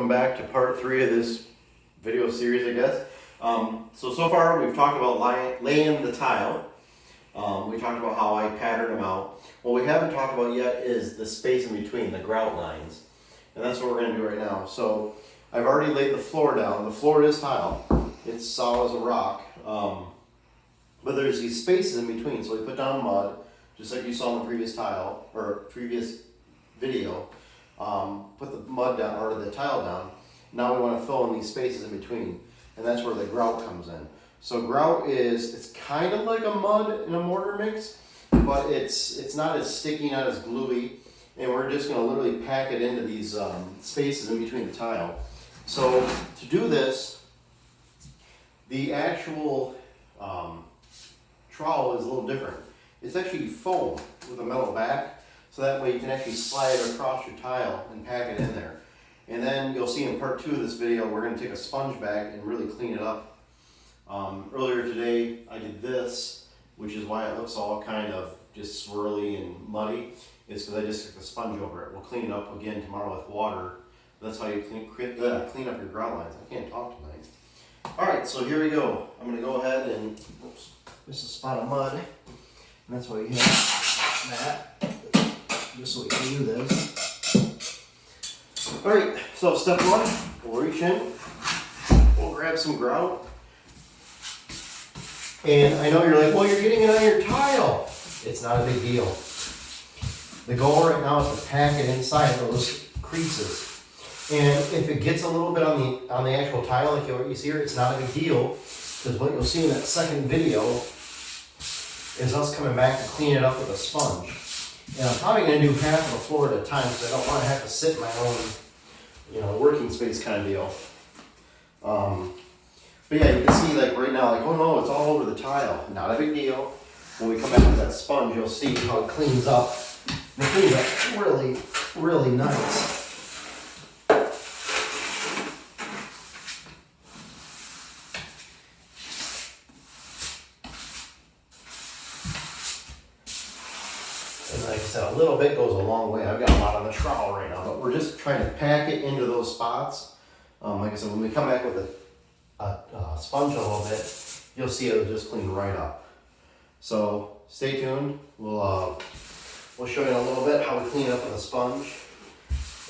welcome back to part 3 of this video series, I guess. So far we've talked about laying the tile. We talked about how I patterned them out. What we haven't talked about yet is the space in between, the grout lines. And that's what we're going to do right now. So I've already laid the floor down. The floor is tile. It's solid as a rock. But there's these spaces in between. So we put down mud, just like you saw in the previous tile, or previous video. Put the mud down, or the tile down. Now we want to fill in these spaces in between. And that's where the grout comes in. So grout it's kind of like a mud and a mortar mix, but it's not as sticky, not as gluey. And we're just going to literally pack it into these spaces in between the tile. So to do this, the actual trowel is a little different. It's actually foam with a metal back, so that way you can actually slide it across your tile and pack it in there. And then you'll see in part 2 of this video, we're going to take a sponge bag and really clean it up. Earlier today, I did this, which is why it looks all kind of just swirly and muddy. It's because I just took the sponge over it. We'll clean it up again tomorrow with water. That's how you clean up your grout lines. I can't talk tonight. All right, so here we go. I'm going to go ahead and, oops, this is a spot of mud. And that's why you have that, just so we can do this. All right, so step 1, we'll reach in, we'll grab some grout. And I know you're like, well, you're getting it on your tile. It's not a big deal. The goal right now is to pack it inside those creases. And if it gets a little bit on the actual tile, like what you see here, it's not a big deal, because what you'll see in that second video is us coming back to clean it up with a sponge. And I'm probably going to do half of the floor at a time, because I don't want to have to sit in my own, working space kind of deal. But yeah, you can see like right now, like, oh no, it's all over the tile. Not a big deal. When we come back with that sponge, you'll see how it cleans up. And it cleans up really, really nice. And like I said, a little bit goes a long way. I've got a lot on the trowel right now, but we're just trying to pack it into those spots. Like I said, when we come back with a sponge a little bit, you'll see it'll just clean right up. So stay tuned. We'll show you in a little bit how we clean it up with a sponge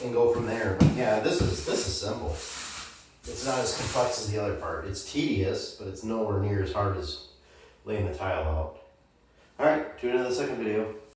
and go from there. But yeah, this is simple. It's not as complex as the other part. It's tedious, but it's nowhere near as hard as laying the tile out. All right, tune into the second video.